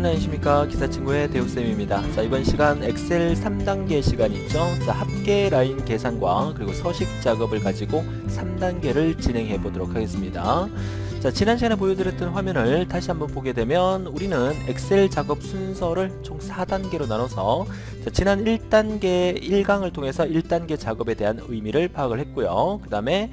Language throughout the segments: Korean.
안녕하십니까. 기사친구의 대우쌤입니다. 자, 이번 시간 엑셀 3단계 시간 있죠. 자, 합계 라인 계산과 그리고 서식 작업을 가지고 3단계를 진행해 보도록 하겠습니다. 자, 지난 시간에 보여드렸던 화면을 다시 한번 보게 되면 우리는 엑셀 작업 순서를 총 4단계로 나눠서 자, 지난 1단계 1강을 통해서 1단계 작업에 대한 의미를 파악을 했고요. 그 다음에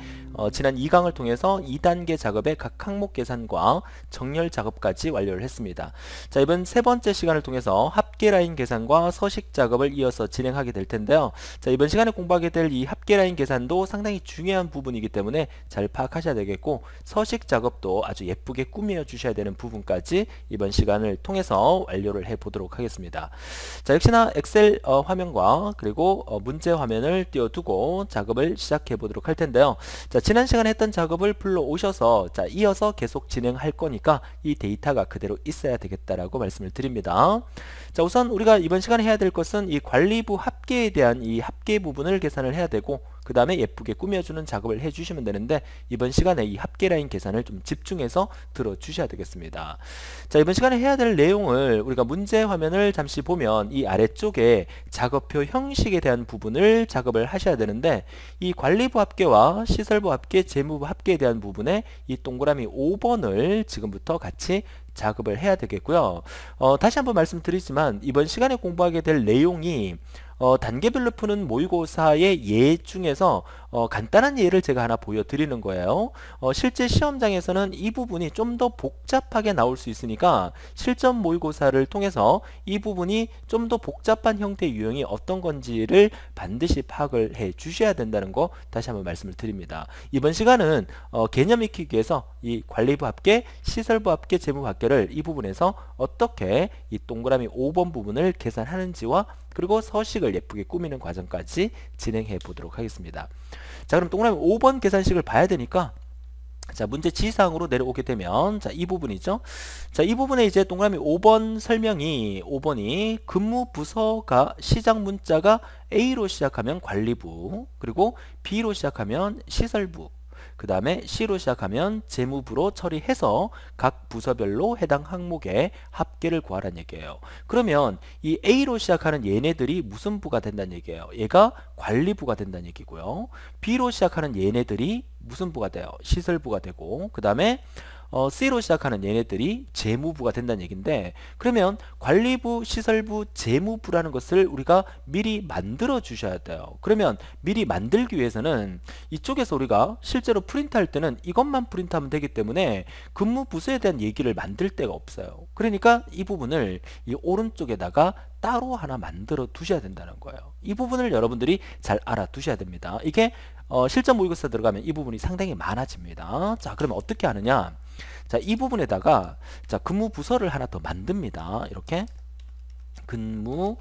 지난 2강을 통해서 2단계 작업의 각 항목 계산과 정렬 작업까지 완료를 했습니다. 자, 이번 세 번째 시간을 통해서 합계 라인 계산과 서식 작업을 이어서 진행하게 될 텐데요. 자, 이번 시간에 공부하게 될 이 합계 라인 계산도 상당히 중요한 부분이기 때문에 잘 파악하셔야 되겠고, 서식 작업도 아주 예쁘게 꾸며 주셔야 되는 부분까지 이번 시간을 통해서 완료를 해 보도록 하겠습니다. 자, 역시나 엑셀 화면과 그리고 문제 화면을 띄워두고 작업을 시작해 보도록 할 텐데요. 자, 지난 시간에 했던 작업을 불러오셔서 자, 이어서 계속 진행할 거니까 이 데이터가 그대로 있어야 되겠다라고 말씀을 드립니다. 자, 우선 우리가 이번 시간에 해야 될 것은 이 관리부 합계에 대한 이 합계 부분을 계산을 해야 되고, 그 다음에 예쁘게 꾸며주는 작업을 해주시면 되는데, 이번 시간에 이 합계 라인 계산을 좀 집중해서 들어주셔야 되겠습니다. 자, 이번 시간에 해야 될 내용을 우리가 문제 화면을 잠시 보면 이 아래쪽에 작업표 형식에 대한 부분을 작업을 하셔야 되는데, 이 관리부 합계와 시설부 합계, 재무부 합계에 대한 부분에 이 동그라미 5번을 지금부터 같이 작업을 해야 되겠고요. 다시 한번 말씀드리지만 이번 시간에 공부하게 될 내용이 단계별로 푸는 모의고사의 예 중에서 간단한 예를 제가 하나 보여드리는 거예요. 실제 시험장에서는 이 부분이 좀 더 복잡하게 나올 수 있으니까 실전 모의고사를 통해서 이 부분이 좀 더 복잡한 형태의 유형이 어떤 건지를 반드시 파악을 해 주셔야 된다는 거 다시 한번 말씀을 드립니다. 이번 시간은 개념 익히기 위해서 이 관리부 합계, 시설부 합계, 재무부 합계를 이 부분에서 어떻게 이 동그라미 5번 부분을 계산하는지와 그리고 서식을 예쁘게 꾸미는 과정까지 진행해 보도록 하겠습니다. 자, 그럼 동그라미 5번 계산식을 봐야 되니까 자, 문제 지시사항으로 내려오게 되면 자, 이 부분이죠. 자, 이 부분에 이제 동그라미 5번 설명이 5번이 근무 부서가 시작 문자가 A로 시작하면 관리부, 그리고 B로 시작하면 시설부, 그 다음에 C로 시작하면 재무부로 처리해서 각 부서별로 해당 항목의 합계를 구하라는 얘기예요. 그러면 이 A로 시작하는 얘네들이 무슨 부가 된다는 얘기예요? 얘가 관리부가 된다는 얘기고요. B로 시작하는 얘네들이 무슨 부가 돼요? 시설부가 되고, 그 다음에 C로 시작하는 얘네들이 재무부가 된다는 얘기인데, 그러면 관리부, 시설부, 재무부라는 것을 우리가 미리 만들어 주셔야 돼요. 그러면 미리 만들기 위해서는 이쪽에서 우리가 실제로 프린트할 때는 이것만 프린트하면 되기 때문에 근무 부서에 대한 얘기를 만들 데가 없어요. 그러니까 이 부분을 이 오른쪽에다가 따로 하나 만들어 두셔야 된다는 거예요. 이 부분을 여러분들이 잘 알아두셔야 됩니다. 이게 실전 모의고사 들어가면 이 부분이 상당히 많아집니다. 자, 그러면 어떻게 하느냐? 자, 이 부분에다가 자, 근무 부서를 하나 더 만듭니다. 이렇게 근무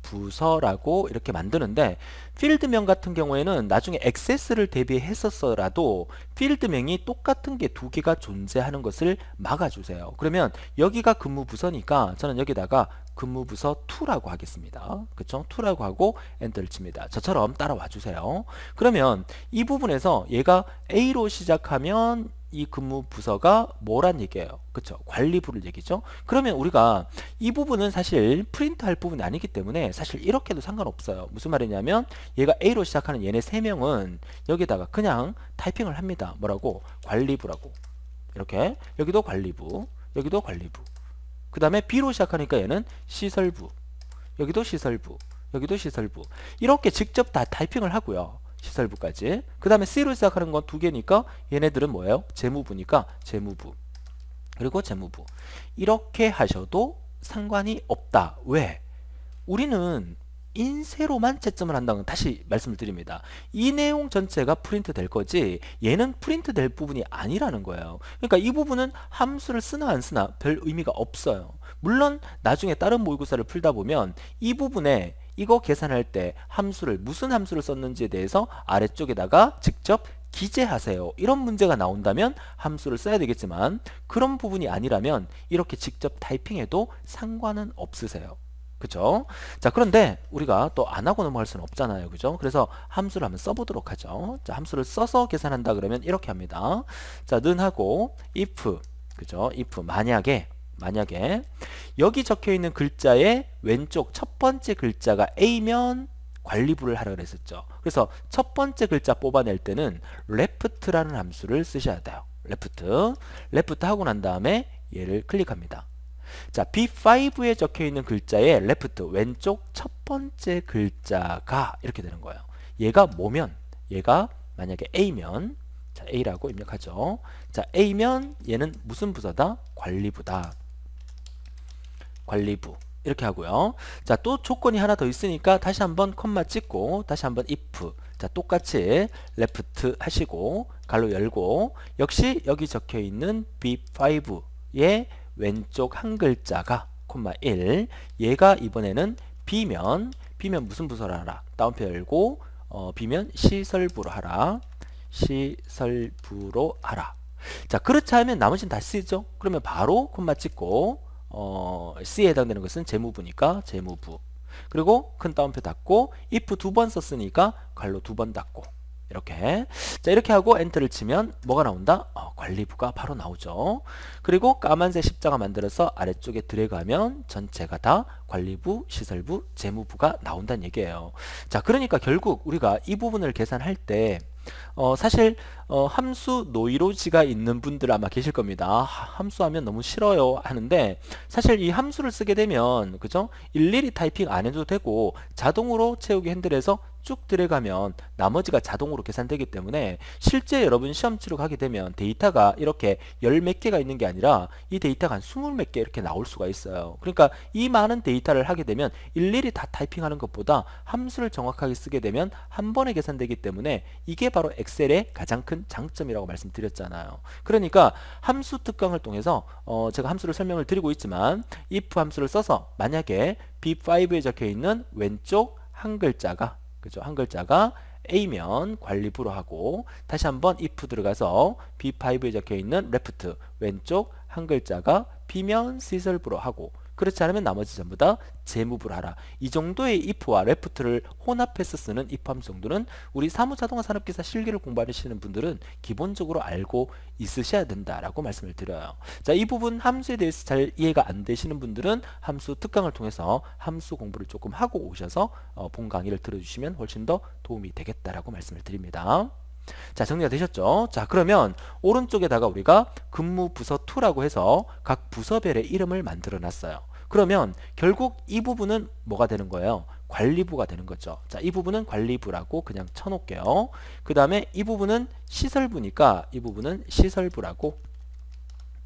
부서라고 이렇게 만드는데, 필드명 같은 경우에는 나중에 액세스를 대비했었어라도 필드명이 똑같은 게 두 개가 존재하는 것을 막아주세요. 그러면 여기가 근무 부서니까 저는 여기다가 근무 부서 2라고 하겠습니다. 그쵸? 2라고 하고 엔터를 칩니다. 저처럼 따라와 주세요. 그러면 이 부분에서 얘가 A로 시작하면 이 근무 부서가 뭐란 얘기예요? 그쵸? 관리부를 얘기죠. 그러면 우리가 이 부분은 사실 프린트 할 부분이 아니기 때문에 사실 이렇게 해도 상관없어요. 무슨 말이냐면 얘가 A로 시작하는 얘네 3명은 여기다가 그냥 타이핑을 합니다. 뭐라고? 관리부라고. 이렇게 여기도 관리부, 여기도 관리부. 그 다음에 B로 시작하니까 얘는 시설부, 여기도 시설부, 여기도 시설부. 이렇게 직접 다 타이핑을 하고요. 시설부까지. 그 다음에 C로 시작하는 건 2개니까 얘네들은 뭐예요? 재무부니까 재무부, 그리고 재무부. 이렇게 하셔도 상관이 없다. 왜? 우리는 인쇄로만 채점을 한다는, 다시 말씀을 드립니다. 이 내용 전체가 프린트 될 거지 얘는 프린트 될 부분이 아니라는 거예요. 그러니까 이 부분은 함수를 쓰나 안 쓰나 별 의미가 없어요. 물론 나중에 다른 모의고사를 풀다 보면 이 부분에 이거 계산할 때 함수를 무슨 함수를 썼는지에 대해서 아래쪽에다가 직접 기재하세요. 이런 문제가 나온다면 함수를 써야 되겠지만, 그런 부분이 아니라면 이렇게 직접 타이핑해도 상관은 없으세요. 그죠? 자, 그런데 우리가 또 안 하고 넘어갈 수는 없잖아요. 그죠? 그래서 함수를 한번 써보도록 하죠. 자, 함수를 써서 계산한다 그러면 이렇게 합니다. 자, 는 하고 if, 그죠? if 만약에 만약에 여기 적혀 있는 글자의 왼쪽 첫 번째 글자가 A면 관리부를 하라 그랬었죠. 그래서 첫 번째 글자 뽑아낼 때는 left라는 함수를 쓰셔야 돼요. left 하고 난 다음에 얘를 클릭합니다. 자, B5에 적혀 있는 글자의 left 왼쪽 첫 번째 글자가 이렇게 되는 거예요. 얘가 뭐면, 얘가 만약에 A면, 자, A라고 입력하죠. 자, A면 얘는 무슨 부서다? 관리부다. 관리부. 이렇게 하고요. 자, 또 조건이 하나 더 있으니까 다시 한번 콤마 찍고 다시 한번 if. 자, 똑같이 left 하시고 가로 열고 역시 여기 적혀 있는 B5의 왼쪽 한 글자가 콤마 1. 얘가 이번에는 B면 무슨 부서로 하라? 따옴표 열고 B면 시설부로 하라. 시설부로 하라. 자, 그렇지 않으면 나머지는 다 C죠. 그러면 바로 콤마 찍고 C에 해당되는 것은 재무부니까 재무부. 그리고 큰 따옴표 닫고 if 두 번 썼으니까 괄호 두 번 닫고 이렇게. 자, 이렇게 하고 엔터를 치면 뭐가 나온다? 관리부가 바로 나오죠. 그리고 까만색 십자가 만들어서 아래쪽에 드래그하면 전체가 다 관리부, 시설부, 재무부가 나온다는 얘기예요. 자, 그러니까 결국 우리가 이 부분을 계산할 때 사실 함수 노이로지가 있는 분들 아마 계실 겁니다. 함수 하면 너무 싫어요 하는데 사실 이 함수를 쓰게 되면 그죠? 일일이 타이핑 안 해도 되고 자동으로 채우기 핸들에서 쭉 들어가면 나머지가 자동으로 계산되기 때문에 실제 여러분 시험 치러 가게 되면 데이터가 이렇게 열 몇 개가 있는 게 아니라 이 데이터가 한 20 몇 개 이렇게 나올 수가 있어요. 그러니까 이 많은 데이터를 하게 되면 일일이 다 타이핑하는 것보다 함수를 정확하게 쓰게 되면 한 번에 계산되기 때문에 이게 바로 엑셀의 가장 큰 장점이라고 말씀드렸잖아요. 그러니까 함수 특강을 통해서 제가 함수를 설명을 드리고 있지만 if 함수를 써서 만약에 B5에 적혀 있는 왼쪽 한 글자가 그죠? 한 글자가 A면 관리부로 하고 다시 한번 if 들어가서 B5에 적혀 있는 left 왼쪽 한 글자가 B면 시설부로 하고 그렇지 않으면 나머지 전부 다 재무부를 하라. 이 정도의 if와 left를 혼합해서 쓰는 if 함수 정도는 우리 사무자동화 산업기사 실기를 공부하시는 분들은 기본적으로 알고 있으셔야 된다라고 말씀을 드려요. 자, 이 부분 함수에 대해서 잘 이해가 안 되시는 분들은 함수 특강을 통해서 함수 공부를 조금 하고 오셔서 본 강의를 들어주시면 훨씬 더 도움이 되겠다라고 말씀을 드립니다. 자, 정리가 되셨죠? 자, 그러면 오른쪽에다가 우리가 근무부서2라고 해서 각 부서별의 이름을 만들어 놨어요. 그러면 결국 이 부분은 뭐가 되는 거예요? 관리부가 되는 거죠. 자, 이 부분은 관리부라고 그냥 쳐놓을게요. 그 다음에 이 부분은 시설부니까 이 부분은 시설부라고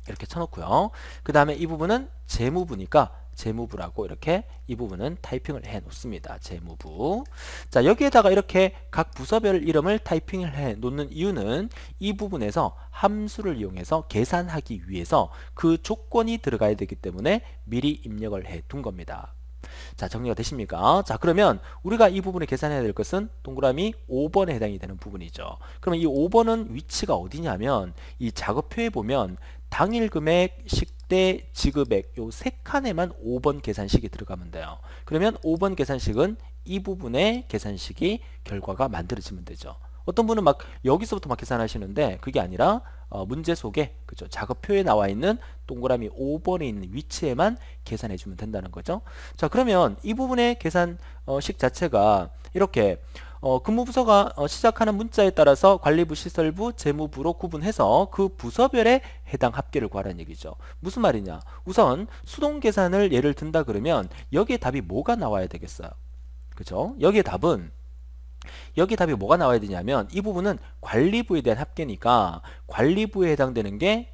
이렇게 쳐놓고요. 그 다음에 이 부분은 재무부니까 재무부라고 이렇게 이 부분은 타이핑을 해 놓습니다. 재무부. 자, 여기에다가 이렇게 각 부서별 이름을 타이핑을 해 놓는 이유는 이 부분에서 함수를 이용해서 계산하기 위해서 그 조건이 들어가야 되기 때문에 미리 입력을 해 둔 겁니다. 자, 정리가 되십니까? 자, 그러면 우리가 이 부분에 계산해야 될 것은 동그라미 5번에 해당이 되는 부분이죠. 그러면 이 5번은 위치가 어디냐면 이 작업표에 보면 당일 금액, 식대, 지급액 요 세 칸에만 5번 계산식이 들어가면 돼요. 그러면 5번 계산식은 이 부분의 계산식이 결과가 만들어지면 되죠. 어떤 분은 막 여기서부터 막 계산하시는데 그게 아니라 문제 속에 그죠? 작업표에 나와 있는 동그라미 5번에 있는 위치에만 계산해 주면 된다는 거죠. 자, 그러면 이 부분의 계산식 자체가 이렇게 근무부서가 시작하는 문자에 따라서 관리부, 시설부, 재무부로 구분해서 그 부서별에 해당 합계를 구하라는 얘기죠. 무슨 말이냐? 우선 수동 계산을 예를 든다 그러면 여기에 답이 뭐가 나와야 되겠어요? 그죠? 여기에 답이 뭐가 나와야 되냐면 이 부분은 관리부에 대한 합계니까 관리부에 해당되는 게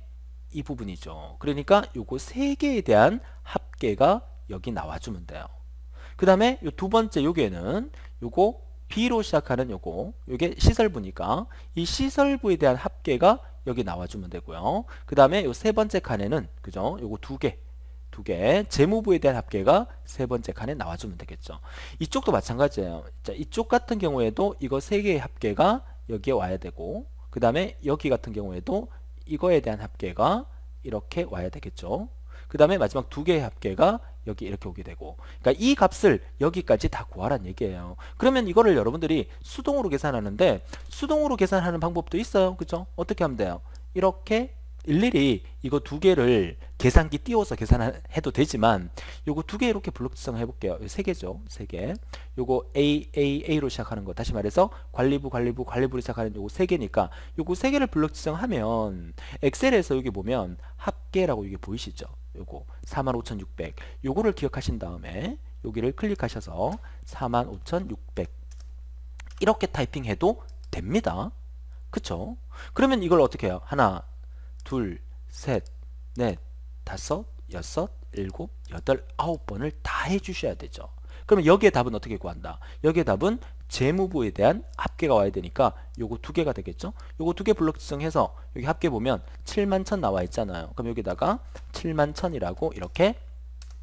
이 부분이죠. 그러니까 요거 세 개에 대한 합계가 여기 나와주면 돼요. 그 다음에 요 두 번째 요게는 요거 B로 시작하는 요게 시설부니까 이 시설부에 대한 합계가 여기 나와주면 되고요. 그 다음에 요 세 번째 칸에는 그죠? 요거 두 개 재무부에 대한 합계가 세 번째 칸에 나와주면 되겠죠. 이쪽도 마찬가지예요. 자, 이쪽 같은 경우에도 이거 세 개의 합계가 여기에 와야 되고 그 다음에 여기 같은 경우에도 이거에 대한 합계가 이렇게 와야 되겠죠. 그 다음에 마지막 두 개의 합계가 여기 이렇게 오게 되고 그러니까 이 값을 여기까지 다 구하라는 얘기예요. 그러면 이거를 여러분들이 수동으로 계산하는데 수동으로 계산하는 방법도 있어요. 그죠? 어떻게 하면 돼요? 이렇게 일일이 이거 두 개를 계산기 띄워서 계산해도 되지만 요거 두 개 이렇게 블록 지정해 볼게요. 세 개죠. 세 개. 요거 A로 시작하는 거, 다시 말해서 관리부로 시작하는 요거 세 개니까 요거 세 개를 블록 지정하면 엑셀에서 여기 보면 합계라고 이게 보이시죠? 요거 45,600 요거를 기억하신 다음에 여기를 클릭하셔서 45,600 이렇게 타이핑해도 됩니다. 그쵸? 그러면 이걸 어떻게 해요? 하나, 둘, 셋, 넷, 다섯, 여섯, 일곱, 여덟, 아홉 번을 다 해주셔야 되죠. 그러면 여기에 답은 어떻게 구한다? 여기에 답은 재무부에 대한 합계가 와야 되니까 요거 두 개가 되겠죠? 요거 두 개 블록 지정해서 여기 합계 보면 71,000 나와 있잖아요. 그럼 여기다가 71,000이라고 이렇게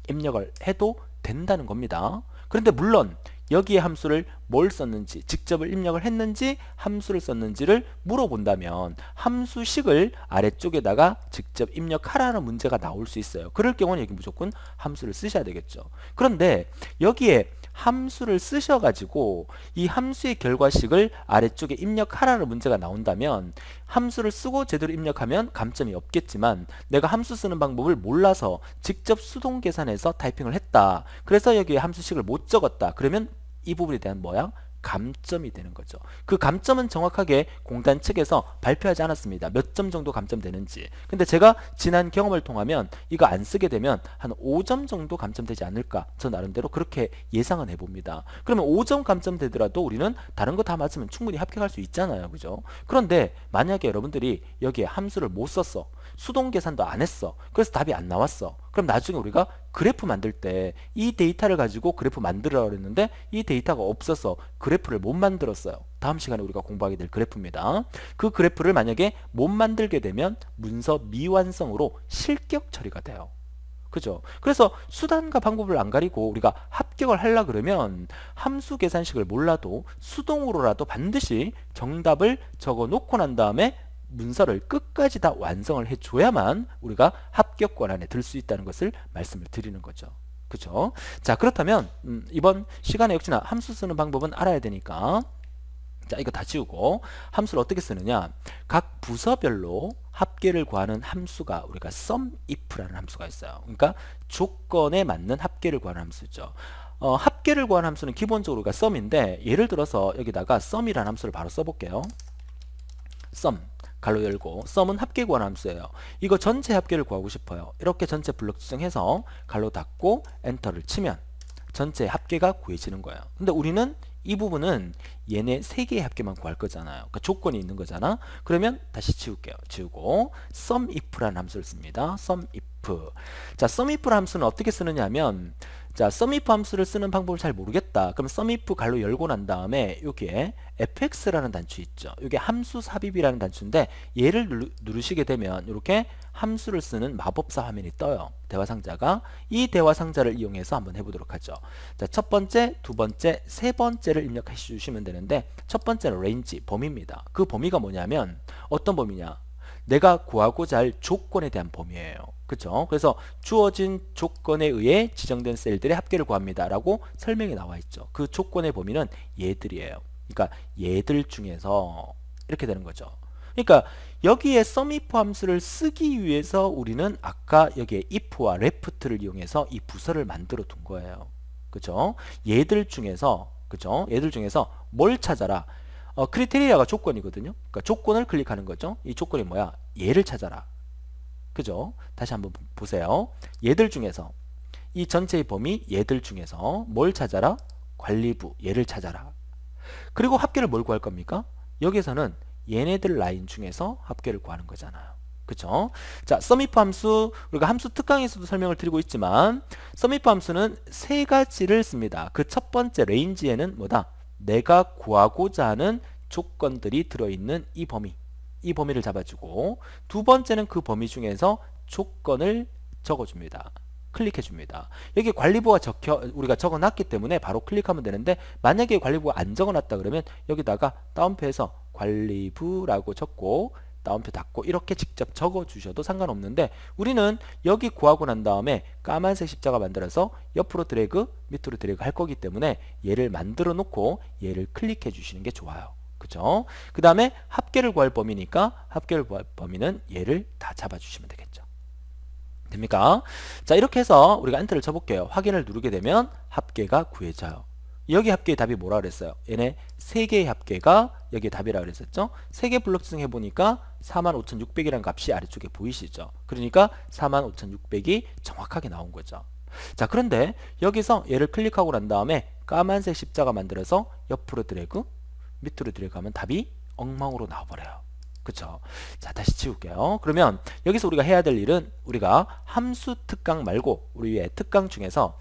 입력을 해도 된다는 겁니다. 그런데 물론 여기에 함수를 뭘 썼는지, 직접을 입력을 했는지 함수를 썼는지를 물어본다면 함수식을 아래쪽에다가 직접 입력하라는 문제가 나올 수 있어요. 그럴 경우는 여기 무조건 함수를 쓰셔야 되겠죠. 그런데 여기에 함수를 쓰셔가지고 이 함수의 결과식을 아래쪽에 입력하라는 문제가 나온다면 함수를 쓰고 제대로 입력하면 감점이 없겠지만 내가 함수 쓰는 방법을 몰라서 직접 수동 계산해서 타이핑을 했다. 그래서 여기에 함수식을 못 적었다. 그러면 이 부분에 대한 뭐야? 감점이 되는 거죠. 그 감점은 정확하게 공단 측에서 발표하지 않았습니다. 몇 점 정도 감점되는지. 근데 제가 지난 경험을 통하면 이거 안 쓰게 되면 한 5점 정도 감점되지 않을까, 저 나름대로 그렇게 예상은 해봅니다. 그러면 5점 감점되더라도 우리는 다른 거 다 맞으면 충분히 합격할 수 있잖아요. 그죠? 그런데 만약에 여러분들이 여기에 함수를 못 썼어, 수동 계산도 안 했어, 그래서 답이 안 나왔어, 그럼 나중에 우리가 그래프 만들 때 이 데이터를 가지고 그래프 만들으라고 했는데 이 데이터가 없어서 그래프를 못 만들었어요. 다음 시간에 우리가 공부하게 될 그래프입니다. 그 그래프를 만약에 못 만들게 되면 문서 미완성으로 실격 처리가 돼요. 그죠? 그래서 수단과 방법을 안 가리고 우리가 합격을 하려 그러면 함수 계산식을 몰라도 수동으로라도 반드시 정답을 적어 놓고 난 다음에 문서를 끝까지 다 완성을 해줘야만 우리가 합격 권한에 들 수 있다는 것을 말씀을 드리는 거죠. 그죠? 자, 그렇다면 이번 시간에 역시나 함수 쓰는 방법은 알아야 되니까, 자, 이거 다 지우고 함수를 어떻게 쓰느냐, 각 부서별로 합계를 구하는 함수가 우리가 SUMIF라는 함수가 있어요. 그러니까 조건에 맞는 합계를 구하는 함수죠. 합계를 구하는 함수는 기본적으로 우리가 SUM인데, 예를 들어서 여기다가 SUM이라는 함수를 바로 써볼게요. SUM 가로 열고, SUM은 합계 구하는 함수예요. 이거 전체 합계를 구하고 싶어요. 이렇게 전체 블록 지정해서 가로 닫고 엔터를 치면 전체 합계가 구해지는 거예요. 근데 우리는 이 부분은 얘네 세 개의 합계만 구할 거잖아요. 그러니까 조건이 있는 거잖아. 그러면 다시 지울게요. 지우고 SUMIF라는 함수를 씁니다. SUMIF. 자, SUMIF 함수는 어떻게 쓰느냐 하면, 자, SUMIF 함수를 쓰는 방법을 잘 모르겠다. 그럼 SUMIF 가로 열고 난 다음에 여기에 fx라는 단추 있죠. 이게 함수 삽입이라는 단추인데 얘를 누르시게 되면 이렇게 함수를 쓰는 마법사 화면이 떠요. 대화 상자가. 이 대화 상자를 이용해서 한번 해보도록 하죠. 자, 첫 번째, 두 번째, 세 번째를 입력해 주시면 되는데, 첫 번째는 range, 범위입니다. 그 범위가 뭐냐면 어떤 범위냐? 내가 구하고자 할 조건에 대한 범위예요. 그쵸? 그래서 주어진 조건에 의해 지정된 셀들의 합계를 구합니다 라고 설명이 나와 있죠. 그 조건의 범위는 얘들이에요. 그러니까 얘들 중에서 이렇게 되는 거죠. 그러니까 여기에 SUMIF 함수를 쓰기 위해서 우리는 아까 여기에 if와 left를 이용해서 이 부서를 만들어 둔 거예요. 그죠? 얘들 중에서, 그죠? 얘들 중에서 뭘 찾아라? 크리테리아가 조건이거든요. 그러니까 조건을 클릭하는 거죠. 이 조건이 뭐야? 얘를 찾아라. 그죠? 다시 한번 보세요. 얘들 중에서, 이 전체의 범위 얘들 중에서 뭘 찾아라? 관리부 얘를 찾아라. 그리고 합계를 뭘 구할 겁니까? 여기서는 얘네들 라인 중에서 합계를 구하는 거잖아요. 그쵸? 자, SUMIF 함수, 우리가 함수 특강에서도 설명을 드리고 있지만 SUMIF 함수는 세 가지를 씁니다. 그 첫 번째 range에는 뭐다? 내가 구하고자 하는 조건들이 들어있는 이 범위, 이 범위를 잡아주고, 두 번째는 그 범위 중에서 조건을 적어줍니다. 클릭해줍니다. 여기 관리부가 우리가 적어놨기 때문에 바로 클릭하면 되는데, 만약에 관리부가 안 적어놨다 그러면 여기다가 다운표에서 관리부라고 적고 다운표 닫고 이렇게 직접 적어주셔도 상관없는데, 우리는 여기 구하고 난 다음에 까만색 십자가 만들어서 옆으로 드래그, 밑으로 드래그 할 거기 때문에 얘를 만들어 놓고 얘를 클릭해 주시는 게 좋아요. 그죠? 그 다음에 합계를 구할 범위니까 합계를 구할 범위는 얘를 다 잡아주시면 되겠죠. 됩니까? 자, 이렇게 해서 우리가 엔터를 쳐볼게요. 확인을 누르게 되면 합계가 구해져요. 여기 합계의 답이 뭐라 그랬어요? 얘네 3개의 합계가 여기에 답이라 그랬었죠? 3개 블록 지정해보니까 45,600이라는 값이 아래쪽에 보이시죠? 그러니까 45,600이 정확하게 나온 거죠. 자, 그런데 여기서 얘를 클릭하고 난 다음에 까만색 십자가 만들어서 옆으로 드래그, 밑으로 드래그 하면 답이 엉망으로 나와버려요. 그쵸? 자, 다시 지울게요. 그러면 여기서 우리가 해야 될 일은 우리가 함수 특강 말고 우리의 특강 중에서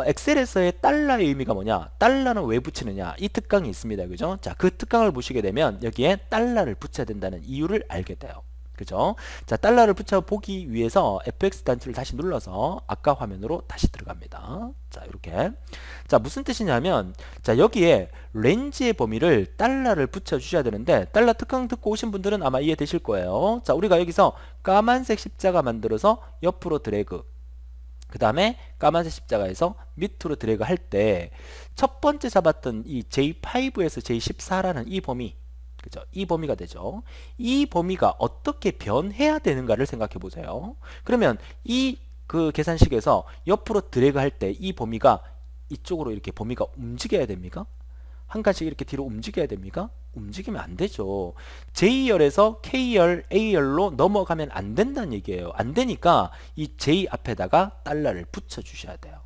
엑셀에서의 달러의 의미가 뭐냐, 달러는 왜 붙이느냐, 이 특강이 있습니다. 그죠? 자, 그 특강을 보시게 되면 여기에 달러를 붙여야 된다는 이유를 알게 돼요. 그죠? 자, 달러를 붙여보기 위해서 FX 단추를 다시 눌러서 아까 화면으로 다시 들어갑니다. 자, 이렇게. 자, 무슨 뜻이냐면, 자, 여기에 렌즈의 범위를 달러를 붙여주셔야 되는데, 달러 특강 듣고 오신 분들은 아마 이해되실 거예요. 자, 우리가 여기서 까만색 십자가 만들어서 옆으로 드래그, 그 다음에 까만색 십자가에서 밑으로 드래그 할 때 첫 번째 잡았던 이 J5에서 J14라는 이 범위, 그죠? 이 범위가 되죠. 이 범위가 어떻게 변해야 되는가를 생각해 보세요. 그러면 이 그 계산식에서 옆으로 드래그 할 때 이 범위가 이쪽으로 이렇게 범위가 움직여야 됩니까? 한 칸씩 이렇게 뒤로 움직여야 됩니까? 움직이면 안 되죠. J열에서 K열, A열로 넘어가면 안 된다는 얘기예요. 안 되니까 이 J 앞에다가 달러를 붙여 주셔야 돼요.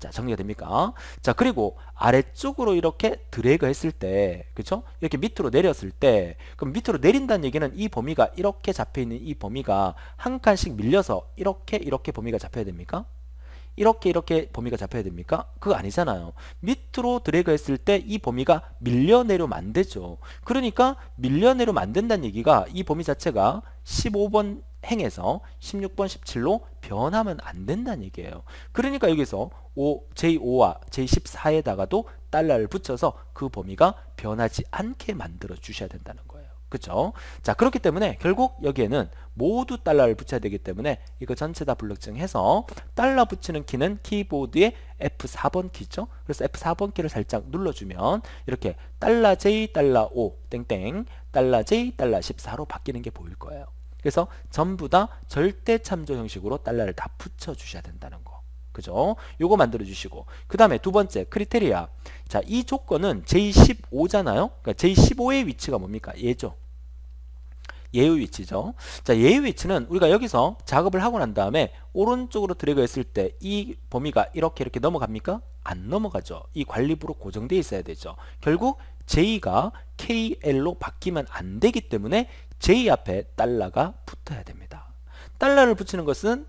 자, 정리가 됩니까? 자, 그리고 아래쪽으로 이렇게 드래그 했을 때, 그쵸? 이렇게 밑으로 내렸을 때, 그럼 밑으로 내린다는 얘기는 이 범위가 이렇게 잡혀 있는 이 범위가 한 칸씩 밀려서 이렇게 범위가 잡혀야 됩니까? 이렇게 범위가 잡혀야 됩니까? 그거 아니잖아요. 밑으로 드래그 했을 때 이 범위가 밀려 내려면 안 되죠. 그러니까 밀려 내려면 안 된다는 얘기가 이 범위 자체가 15번 행에서 16번, 17로 변하면 안 된다는 얘기예요. 그러니까 여기서 J5와 J14에다가도 달러를 붙여서 그 범위가 변하지 않게 만들어 주셔야 된다는 거예요. 그쵸? 자, 그렇기 때문에 결국 여기에는 모두 달러를 붙여야 되기 때문에 이거 전체 다 블록증해서 달러 붙이는 키는 키보드의 F4번 키죠. 그래서 F4번 키를 살짝 눌러주면 이렇게 달러 J, 달러 5, 땡땡, 달러 J, 달러 14로 바뀌는 게 보일 거예요. 그래서 전부 다 절대 참조 형식으로 달러를 다 붙여주셔야 된다는 거. 그죠? 요거 만들어 주시고, 그 다음에 두 번째 크리테리아. 자, 이 조건은 J15잖아요. 그러니까 J15의 위치가 뭡니까? 얘죠. 얘의 위치죠. 자, 얘의 위치는 우리가 여기서 작업을 하고 난 다음에 오른쪽으로 드래그 했을 때 이 범위가 이렇게 넘어갑니까? 안 넘어가죠. 이 관리부로 고정되어 있어야 되죠. 결국 J가 KL로 바뀌면 안 되기 때문에 J 앞에 달러가 붙어야 됩니다. 달러를 붙이는 것은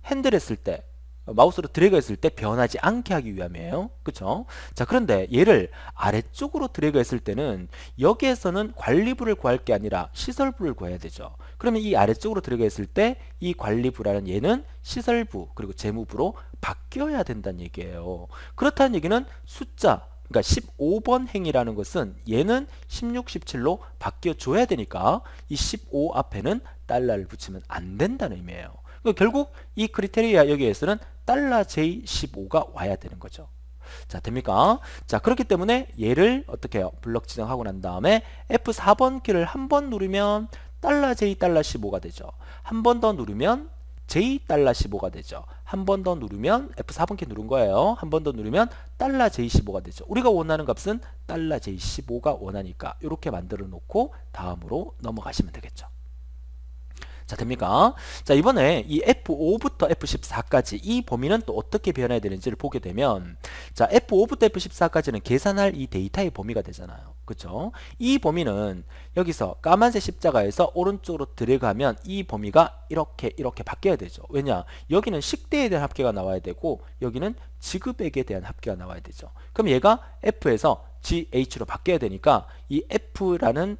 핸들 했을 때, 마우스로 드래그 했을 때 변하지 않게 하기 위함이에요. 그쵸? 자, 그런데 얘를 아래쪽으로 드래그 했을 때는 여기에서는 관리부를 구할 게 아니라 시설부를 구해야 되죠. 그러면 이 아래쪽으로 드래그 했을 때 이 관리부라는 얘는 시설부 그리고 재무부로 바뀌어야 된다는 얘기예요. 그렇다는 얘기는 숫자, 그러니까 15번 행이라는 것은 얘는 16, 17로 바뀌어줘야 되니까 이 15 앞에는 달러를 붙이면 안 된다는 의미예요. 결국 이 크리테리아 여기에서는 달러 J15가 와야 되는 거죠. 자, 됩니까? 자, 그렇기 때문에 얘를 어떻게 해요? 블럭 지정하고 난 다음에 F4번 키를 한 번 누르면 달러 J 달러 15가 되죠. 한 번 더 누르면 J 달러 15가 되죠. 한 번 더 누르면 F4번 키 누른 거예요. 한 번 더 누르면 달러 J15가 되죠. 우리가 원하는 값은 달러 J15가 원하니까 이렇게 만들어 놓고 다음으로 넘어가시면 되겠죠. 자, 됩니까? 자, 이번에 이 F5부터 F14까지 이 범위는 또 어떻게 변해야 되는지를 보게 되면, 자, F5부터 F14까지는 계산할 이 데이터의 범위가 되잖아요. 그쵸? 이 범위는 여기서 까만색 십자가에서 오른쪽으로 드래그하면 이 범위가 이렇게 바뀌어야 되죠. 왜냐? 여기는 식대에 대한 합계가 나와야 되고 여기는 지급액에 대한 합계가 나와야 되죠. 그럼 얘가 F에서 GH로 바뀌어야 되니까 이 F라는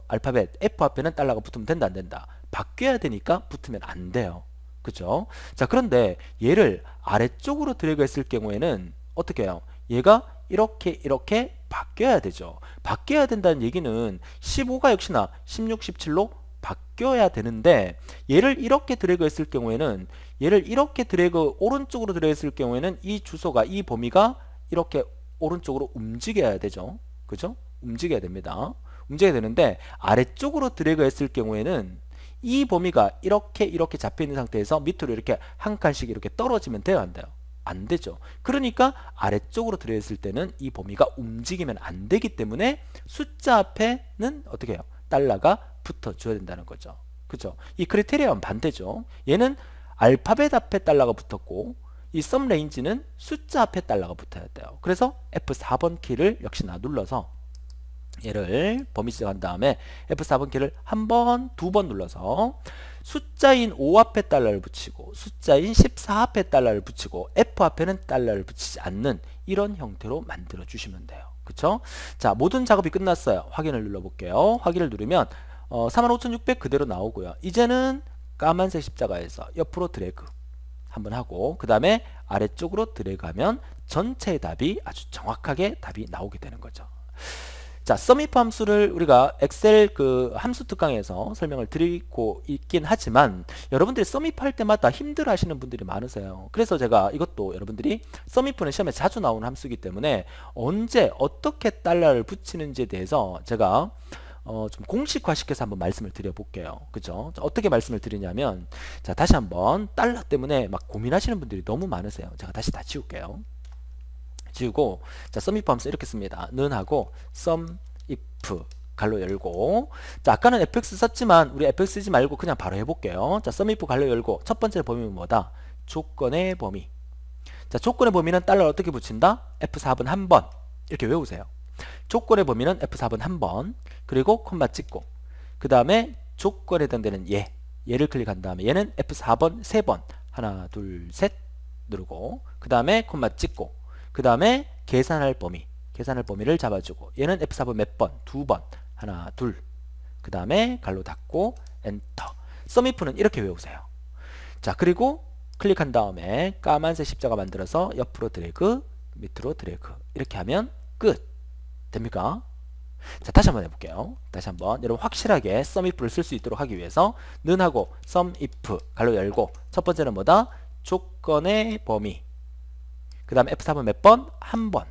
알파벳 F 앞에는 달러가 붙으면 된다, 안 된다? 바뀌어야 되니까 붙으면 안 돼요. 그죠? 자, 그런데 얘를 아래쪽으로 드래그 했을 경우에는 어떻게 해요? 얘가 이렇게 바뀌어야 되죠. 바뀌어야 된다는 얘기는 15가 역시나 16, 17로 바뀌어야 되는데 얘를 이렇게 드래그 했을 경우에는 얘를 이렇게 오른쪽으로 드래그 했을 경우에는 이 주소가 이 범위가 이렇게 오른쪽으로 움직여야 되죠. 그죠? 움직여야 됩니다. 움직여야 되는데 아래쪽으로 드래그 했을 경우에는 이 범위가 이렇게 잡혀 있는 상태에서 밑으로 이렇게 한 칸씩 이렇게 떨어지면 돼요, 안 돼요? 안 되죠. 그러니까 아래쪽으로 드래그 했을 때는 이 범위가 움직이면 안 되기 때문에 숫자 앞에는 어떻게 해요? 달러가 붙어줘야 된다는 거죠. 그죠? 이 크리테리아는 반대죠. 얘는 알파벳 앞에 달러가 붙었고 이 썸 레인지는 숫자 앞에 달러가 붙어야 돼요. 그래서 F4번 키를 역시나 눌러서 얘를 범위 지정한 다음에 F4번 키를 한 번, 두 번 눌러서 숫자인 5 앞에 달러를 붙이고 숫자인 14 앞에 달러를 붙이고 F 앞에는 달러를 붙이지 않는 이런 형태로 만들어 주시면 돼요. 그쵸? 자, 모든 작업이 끝났어요. 확인을 눌러볼게요. 확인을 누르면 45,600 그대로 나오고요. 이제는 까만색 십자가에서 옆으로 드래그 한번 하고 그 다음에 아래쪽으로 드래그하면 전체의 답이 아주 정확하게 답이 나오게 되는 거죠. 자, 썸이프 함수를 우리가 엑셀 그 함수 특강에서 설명을 드리고 있긴 하지만 여러분들이 썸이프 할 때마다 힘들어 하시는 분들이 많으세요. 그래서 제가 이것도 여러분들이 썸이프는 시험에 자주 나오는 함수이기 때문에 언제 어떻게 달러를 붙이는지에 대해서 제가 좀 공식화시켜서 한번 말씀을 드려볼게요. 그죠? 어떻게 말씀을 드리냐면, 자, 다시 한번 달러 때문에 막 고민하시는 분들이 너무 많으세요. 제가 다시 다 지울게요. 지우고, 자, 썸이프 함수 이렇게 씁니다. 는 하고 썸이프 갈로 열고, 자, 아까는 fx 썼지만 우리 fx 쓰지 말고 그냥 바로 해볼게요. 자, 썸이프 갈로 열고 첫 번째 범위는 뭐다? 조건의 범위. 자, 조건의 범위는 달러를 어떻게 붙인다? F4번 한 번 이렇게 외우세요. 조건의 범위는 F4번 한 번, 그리고 콤마 찍고 그 다음에 조건에 해당되는 얘를 클릭한 다음에 얘는 F4번 세 번, 하나 둘 셋 누르고 그 다음에 콤마 찍고 그 다음에 계산할 범위를 잡아주고 얘는 F4번 몇 번? 두 번, 하나 둘 그 다음에 갈로 닫고 엔터. 썸이프는 이렇게 외우세요. 자, 그리고 클릭한 다음에 까만색 십자가 만들어서 옆으로 드래그, 밑으로 드래그 이렇게 하면 끝. 됩니까? 자, 다시 한번 해볼게요. 다시 한번 여러분 확실하게 썸이프를 쓸 수 있도록 하기 위해서 는 하고 썸이프 갈로 열고 첫 번째는 뭐다? 조건의 범위. 그 다음에 F4번 몇 번? 한 번.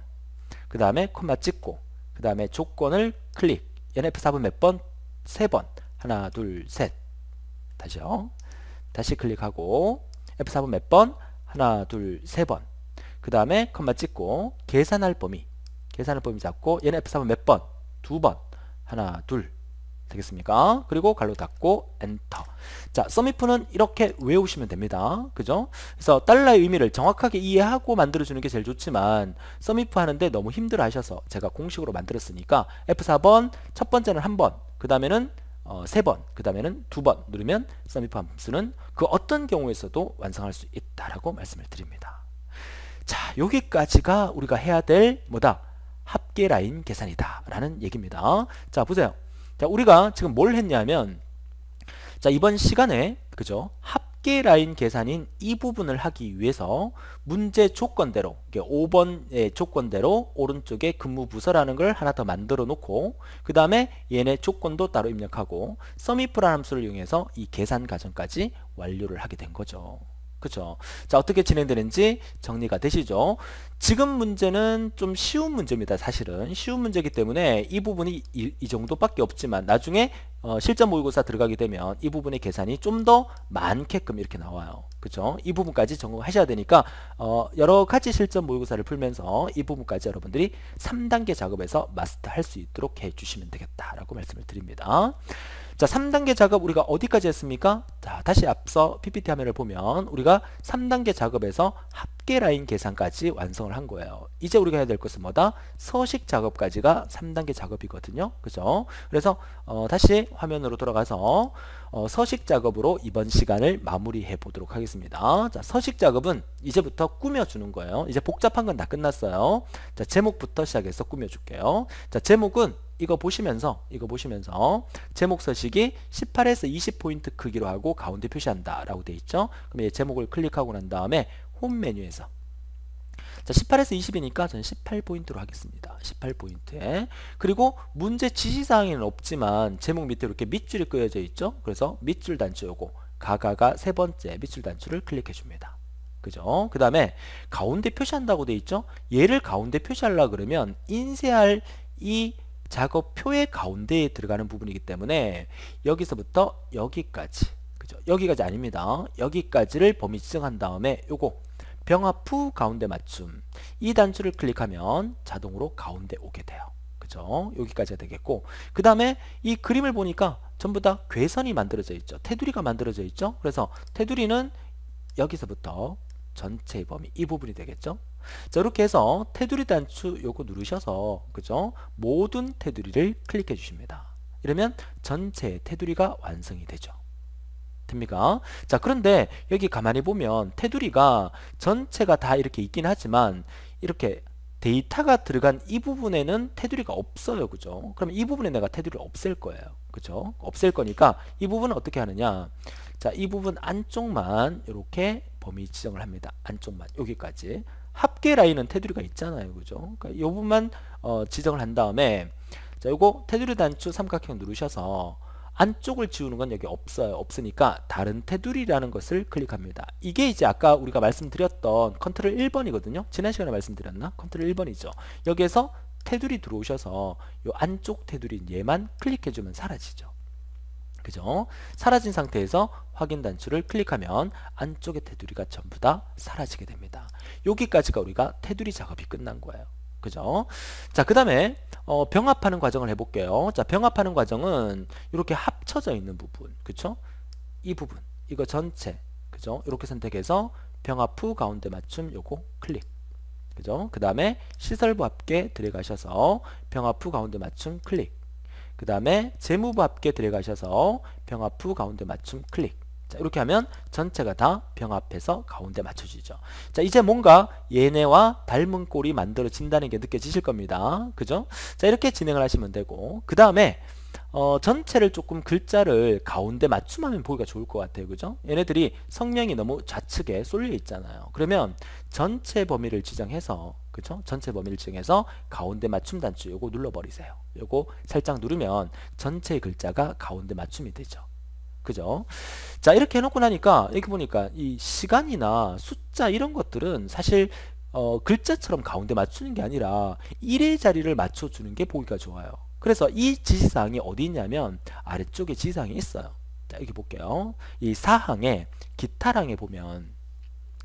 그 다음에 콤마 찍고 그 다음에 조건을 클릭. 얘는 F4번 몇 번? 세 번. 하나 둘 셋. 다시요. 다시 클릭하고 F4번 몇 번? 하나 둘 세 번. 그 다음에 콤마 찍고 계산할 범위 잡고 얘는 F4번 몇 번? 두 번. 하나 둘. 되겠습니까? 그리고 갈로 닫고 엔터. 자, 썸이프는 이렇게 외우시면 됩니다. 그죠? 그래서 달러의 의미를 정확하게 이해하고 만들어주는 게 제일 좋지만 썸이프 하는데 너무 힘들어 하셔서 제가 공식으로 만들었으니까 F4번 첫 번째는 한 번, 그 다음에는 세 번, 그 다음에는 두 번 누르면 썸이프 함수는 그 어떤 경우에서도 완성할 수 있다라고 말씀을 드립니다. 자, 여기까지가 우리가 해야 될 뭐다? 합계 라인 계산이다 라는 얘기입니다. 자, 보세요. 자, 우리가 지금 뭘 했냐면, 자, 이번 시간에 그죠? 합계 라인 계산인 이 부분을 하기 위해서 문제 조건대로 5번의 조건대로 오른쪽에 근무 부서라는 걸 하나 더 만들어 놓고 그 다음에 얘네 조건도 따로 입력하고 썸이프라는 함수를 이용해서 이 계산 과정까지 완료를 하게 된 거죠. 그쵸? 자, 어떻게 진행되는지 정리가 되시죠? 지금 문제는 좀 쉬운 문제입니다. 사실은 쉬운 문제이기 때문에 이 부분이 이 정도밖에 없지만 나중에 실전 모의고사 들어가게 되면 이 부분의 계산이 좀 더 많게끔 이렇게 나와요. 그쵸? 이 부분까지 전공하셔야 되니까 여러 가지 실전 모의고사를 풀면서 이 부분까지 여러분들이 3단계 작업에서 마스터할 수 있도록 해주시면 되겠다라고 말씀을 드립니다. 자, 3단계 작업 우리가 어디까지 했습니까? 자, 다시 앞서 PPT 화면을 보면 우리가 3단계 작업에서 합계 라인 계산까지 완성을 한 거예요. 이제 우리가 해야 될 것은 뭐다? 서식 작업까지가 3단계 작업이거든요. 그죠? 그래서 다시 화면으로 돌아가서 서식 작업으로 이번 시간을 마무리해 보도록 하겠습니다. 자, 서식 작업은 이제부터 꾸며주는 거예요. 이제 복잡한 건 다 끝났어요. 자, 제목부터 시작해서 꾸며줄게요. 자, 제목은 이거 보시면서 제목 서식이 18에서 20포인트 크기로 하고 가운데 표시한다 라고 되어 있죠. 그럼 이 제목을 클릭하고 난 다음에 홈 메뉴에서 자, 18에서 20이니까 저는 18포인트로 하겠습니다. 18포인트에. 그리고 문제 지시사항에는 없지만 제목 밑에 이렇게 밑줄이 그려져 있죠. 그래서 밑줄 단추 요거 가가가 세 번째 밑줄 단추를 클릭해 줍니다. 그죠? 그 다음에 가운데 표시한다고 되어 있죠. 얘를 가운데 표시하려고 그러면 인쇄할 이 작업표의 가운데에 들어가는 부분이기 때문에 여기서부터 여기까지, 그죠? 여기까지 아닙니다. 여기까지를 범위 지정한 다음에 요거 병합 후 가운데 맞춤, 이 단추를 클릭하면 자동으로 가운데 오게 돼요. 그죠? 여기까지가 되겠고, 그 다음에 이 그림을 보니까 전부 다 괴선이 만들어져 있죠. 테두리가 만들어져 있죠. 그래서 테두리는 여기서부터 전체의 범위, 이 부분이 되겠죠. 자, 이렇게 해서 테두리 단추 요거 누르셔서, 그죠? 모든 테두리를 클릭해 주십니다. 이러면 전체 테두리가 완성이 되죠. 됩니까? 자, 그런데 여기 가만히 보면 테두리가 전체가 다 이렇게 있긴 하지만 이렇게 데이터가 들어간 이 부분에는 테두리가 없어요. 그죠? 그러면 이 부분에 내가 테두리를 없앨 거예요. 그죠? 없앨 거니까 이 부분은 어떻게 하느냐? 자, 이 부분 안쪽만 이렇게 범위 지정을 합니다. 안쪽만 여기까지. 합계 라인은 테두리가 있잖아요. 그죠? 그러니까 이 부분만 지정을 한 다음에, 자, 요거 테두리 단추 삼각형 누르셔서 안쪽을 지우는 건 여기 없어요. 없으니까 다른 테두리라는 것을 클릭합니다. 이게 이제 아까 우리가 말씀드렸던 컨트롤 1번이거든요. 지난 시간에 말씀드렸나? 컨트롤 1번이죠. 여기에서 테두리 들어오셔서 요 안쪽 테두리인 얘만 클릭해주면 사라지죠. 그죠? 사라진 상태에서 확인 단추를 클릭하면 안쪽의 테두리가 전부 다 사라지게 됩니다. 여기까지가 우리가 테두리 작업이 끝난 거예요. 그죠? 자, 그 다음에 병합하는 과정을 해볼게요. 자, 병합하는 과정은 이렇게 합쳐져 있는 부분, 그쵸? 이 부분, 이거 전체, 그죠? 이렇게 선택해서 병합 후 가운데 맞춤 요거 클릭, 그죠? 그 다음에 시설부 합계 들어가셔서 병합 후 가운데 맞춤 클릭, 그 다음에 재무부 합계 들어가셔서 병합 후 가운데 맞춤 클릭. 자, 이렇게 하면 전체가 다 병합해서 가운데 맞춰지죠. 자, 이제 뭔가 얘네와 닮은 꼴이 만들어진다는 게 느껴지실 겁니다. 그죠? 자, 이렇게 진행을 하시면 되고, 그 다음에 전체를 조금 글자를 가운데 맞춤하면 보기가 좋을 것 같아요. 그죠? 얘네들이 성명이 너무 좌측에 쏠려 있잖아요. 그러면 전체 범위를 지정해서, 그죠? 전체 범위를 지정해서 가운데 맞춤 단추 요거 눌러버리세요. 요거 살짝 누르면 전체의 글자가 가운데 맞춤이 되죠. 그죠? 자, 이렇게 해놓고 나니까 이렇게 보니까 이 시간이나 숫자 이런 것들은 사실 글자처럼 가운데 맞추는 게 아니라 1의 자리를 맞춰주는 게 보기가 좋아요. 그래서 이 지시사항이 어디 있냐면 아래쪽에 지시사항이 있어요. 자, 여기 볼게요. 이 사항에 기타항에 보면,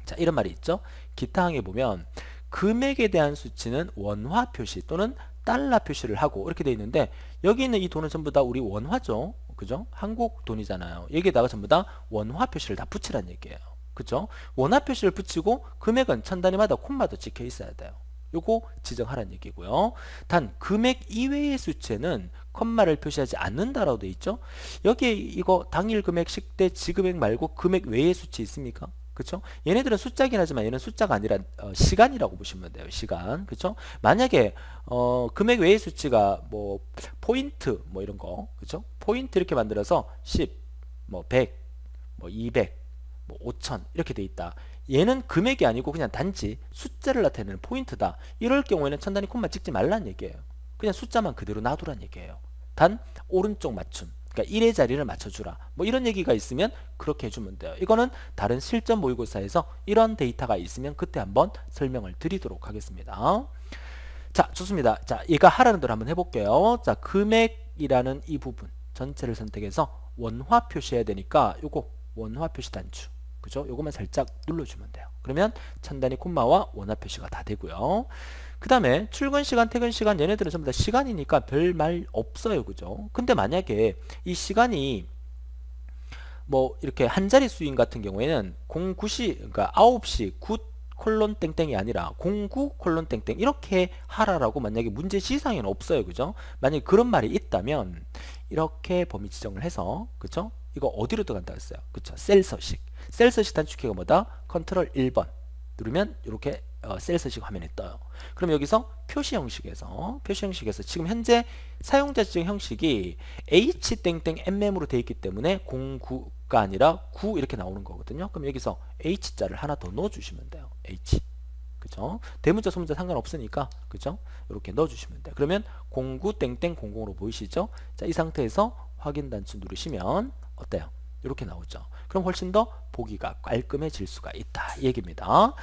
자, 이런 말이 있죠. 기타항에 보면 금액에 대한 수치는 원화 표시 또는 달러 표시를 하고 이렇게 되어 있는데, 여기 있는 이 돈은 전부 다 우리 원화죠. 그죠? 한국 돈이잖아요. 여기에다가 전부 다 원화 표시를 다 붙이라는 얘기예요. 그죠? 원화 표시를 붙이고 금액은 천 단위마다 콤마도 찍혀 있어야 돼요. 요거 지정하라는 얘기고요. 단 금액 이외의 수치에는 콤마를 표시하지 않는다라고 되어 있죠. 여기에 이거 당일 금액, 식대, 지금액 말고 금액 외의 수치 있습니까? 그쵸? 얘네들은 숫자긴 하지만 얘는 숫자가 아니라 시간이라고 보시면 돼요. 시간. 그쵸? 만약에 금액 외의 수치가 뭐 포인트 뭐 이런 거, 그쵸? 포인트 이렇게 만들어서 10, 뭐 100, 뭐 200, 뭐 5000 이렇게 돼 있다. 얘는 금액이 아니고 그냥 단지 숫자를 나타내는 포인트다. 이럴 경우에는 천 단위 콤마 찍지 말라는 얘기예요. 그냥 숫자만 그대로 놔두라는 얘기예요. 단 오른쪽 맞춤, 그러니까 1의 자리를 맞춰주라, 뭐 이런 얘기가 있으면 그렇게 해주면 돼요. 이거는 다른 실전 모의고사에서 이런 데이터가 있으면 그때 한번 설명을 드리도록 하겠습니다. 자, 좋습니다. 자, 얘가 하라는 대로 한번 해볼게요. 자, 금액이라는 이 부분 전체를 선택해서 원화 표시해야 되니까 요거 원화 표시 단추, 그죠? 요거만 살짝 눌러주면 돼요. 그러면 천 단위 콤마와 원화 표시가 다 되고요. 그 다음에 출근 시간, 퇴근 시간, 얘네들은 전부 다 시간이니까 별 말 없어요. 그죠? 근데 만약에 이 시간이 뭐 이렇게 한 자리 수인 같은 경우에는 09시, 그러니까 9시 9 콜론 땡땡이 아니라 09 콜론 땡땡 이렇게 하라라고 만약에 문제 지시사항에는 없어요. 그죠? 만약에 그런 말이 있다면 이렇게 범위 지정을 해서, 그죠? 이거 어디로 들어간다 했어요? 그쵸? 셀 서식. 셀 서식 단축키가 뭐다? 컨트롤 1번 누르면 이렇게 셀 서식 화면에 떠요. 그럼 여기서 표시 형식에서 지금 현재 사용자 지정 형식이 H-MM으로 되어 있기 때문에 09가 아니라 9 이렇게 나오는 거거든요. 그럼 여기서 H자를 하나 더 넣어 주시면 돼요. H. 그죠? 대문자 소문자 상관없으니까, 그죠? 이렇게 넣어 주시면 돼요. 그러면 09 00으로 보이시죠? 자, 이 상태에서 확인 단추 누르시면 어때요? 이렇게 나오죠. 그럼 훨씬 더 보기가 깔끔해질 수가 있다 이 얘기입니다.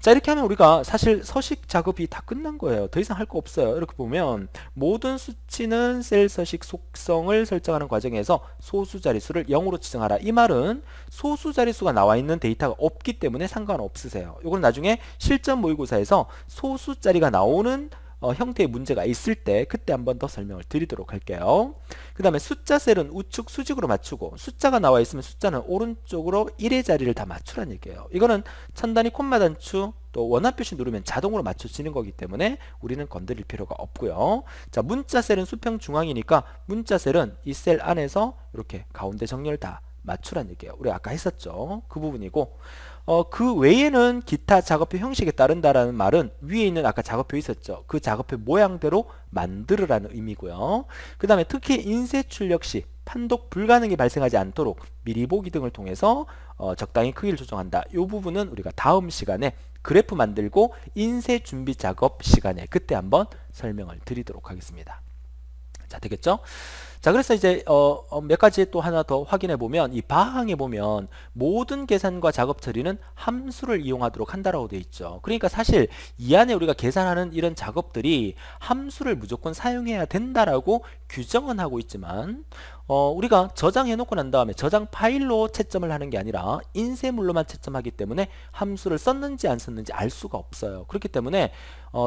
자, 이렇게 하면 우리가 사실 서식 작업이 다 끝난 거예요. 더 이상 할 거 없어요. 이렇게 보면 모든 수치는 셀 서식 속성을 설정하는 과정에서 소수 자릿수를 0으로 지정하라. 이 말은 소수 자릿수가 나와 있는 데이터가 없기 때문에 상관없으세요. 이건 나중에 실전 모의고사에서 소수 자리가 나오는 형태의 문제가 있을 때 그때 한 번 더 설명을 드리도록 할게요. 그 다음에 숫자 셀은 우측 수직으로 맞추고 숫자가 나와 있으면 숫자는 오른쪽으로 1의 자리를 다 맞추라는 얘기예요. 이거는 천단위 콤마 단추 또 원화 표시 누르면 자동으로 맞춰지는 거기 때문에 우리는 건드릴 필요가 없고요. 자, 문자 셀은 수평 중앙이니까 문자 셀은 이 셀 안에서 이렇게 가운데 정렬 다 맞추라는 얘기예요. 우리 아까 했었죠. 그 부분이고 그 외에는 기타 작업표 형식에 따른다라는 말은 위에 있는 아까 작업표 있었죠. 그 작업표 모양대로 만들으라는 의미고요. 그 다음에 특히 인쇄 출력 시 판독 불가능이 발생하지 않도록 미리 보기 등을 통해서 적당히 크기를 조정한다. 이 부분은 우리가 다음 시간에 그래프 만들고 인쇄 준비 작업 시간에 그때 한번 설명을 드리도록 하겠습니다. 자, 되겠죠? 자, 그래서 이제 몇 가지 또 하나 더 확인해 보면 이 바항에 보면 모든 계산과 작업 처리는 함수를 이용하도록 한다라고 되어 있죠. 그러니까 사실 이 안에 우리가 계산하는 이런 작업들이 함수를 무조건 사용해야 된다라고 규정은 하고 있지만 우리가 저장해 놓고 난 다음에 저장 파일로 채점을 하는 게 아니라 인쇄물로만 채점하기 때문에 함수를 썼는지 안 썼는지 알 수가 없어요. 그렇기 때문에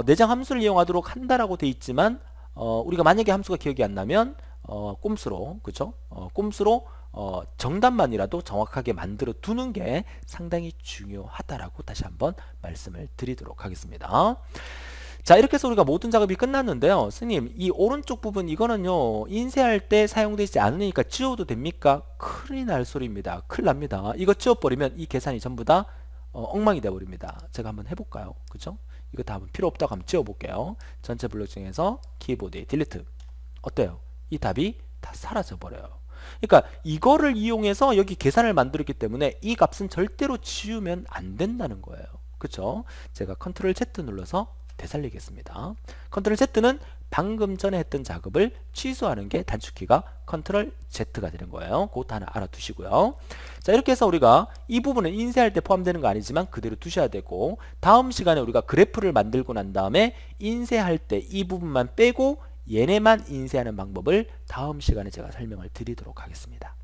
내장 함수를 이용하도록 한다라고 되어 있지만 우리가 만약에 함수가 기억이 안 나면 꼼수로, 그죠? 꼼수로 정답만이라도 정확하게 만들어 두는 게 상당히 중요하다라고 다시 한번 말씀을 드리도록 하겠습니다. 자, 이렇게 해서 우리가 모든 작업이 끝났는데요. 스님, 이 오른쪽 부분 이거는요 인쇄할 때 사용되지 않으니까 지워도 됩니까? 큰일 날 소리입니다. 큰일 납니다. 이거 지워버리면 이 계산이 전부 다 엉망이 되어버립니다. 제가 한번 해볼까요? 그죠? 이거 다 한번 필요 없다고 한번 지워볼게요. 전체 블록 중에서 키보드에 딜리트. 어때요? 이 답이 다 사라져 버려요. 그러니까 이거를 이용해서 여기 계산을 만들었기 때문에 이 값은 절대로 지우면 안 된다는 거예요. 그쵸? 제가 컨트롤 Z 눌러서 되살리겠습니다. 컨트롤 Z는 방금 전에 했던 작업을 취소하는 게 단축키가 컨트롤 Z가 되는 거예요. 그것도 하나 알아두시고요. 자, 이렇게 해서 우리가 이 부분은 인쇄할 때 포함되는 거 아니지만 그대로 두셔야 되고 다음 시간에 우리가 그래프를 만들고 난 다음에 인쇄할 때 이 부분만 빼고 얘네만 인쇄하는 방법을 다음 시간에 제가 설명을 드리도록 하겠습니다.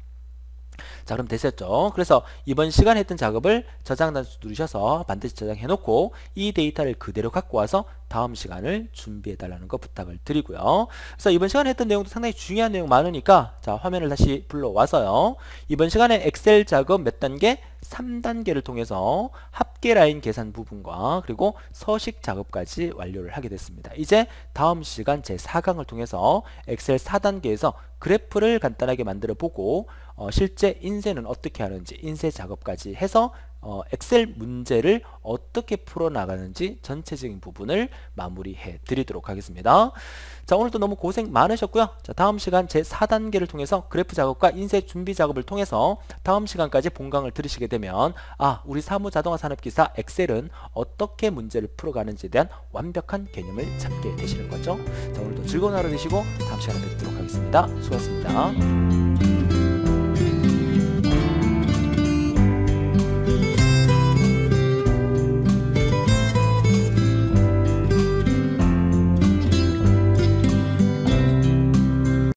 자, 그럼 되셨죠? 그래서 이번 시간에 했던 작업을 저장 단추 누르셔서 반드시 저장해 놓고 이 데이터를 그대로 갖고 와서 다음 시간을 준비해 달라는 거 부탁을 드리고요. 그래서 이번 시간에 했던 내용도 상당히 중요한 내용 많으니까 자, 화면을 다시 불러와서요. 이번 시간에 엑셀 작업 몇 단계? 3단계를 통해서 합계 라인 계산 부분과 그리고 서식 작업까지 완료를 하게 됐습니다. 이제 다음 시간 제 4강을 통해서 엑셀 4단계에서 그래프를 간단하게 만들어 보고 실제 인쇄는 어떻게 하는지 인쇄 작업까지 해서 엑셀 문제를 어떻게 풀어나가는지 전체적인 부분을 마무리해 드리도록 하겠습니다. 자, 오늘도 너무 고생 많으셨고요. 자, 다음 시간 제 4단계를 통해서 그래프 작업과 인쇄 준비 작업을 통해서 다음 시간까지 본강을 들으시게 되면 우리 사무자동화산업기사 엑셀은 어떻게 문제를 풀어가는지에 대한 완벽한 개념을 잡게 되시는 거죠. 자, 오늘도 즐거운 하루 되시고 다음 시간에 뵙도록 하겠습니다. 수고하셨습니다.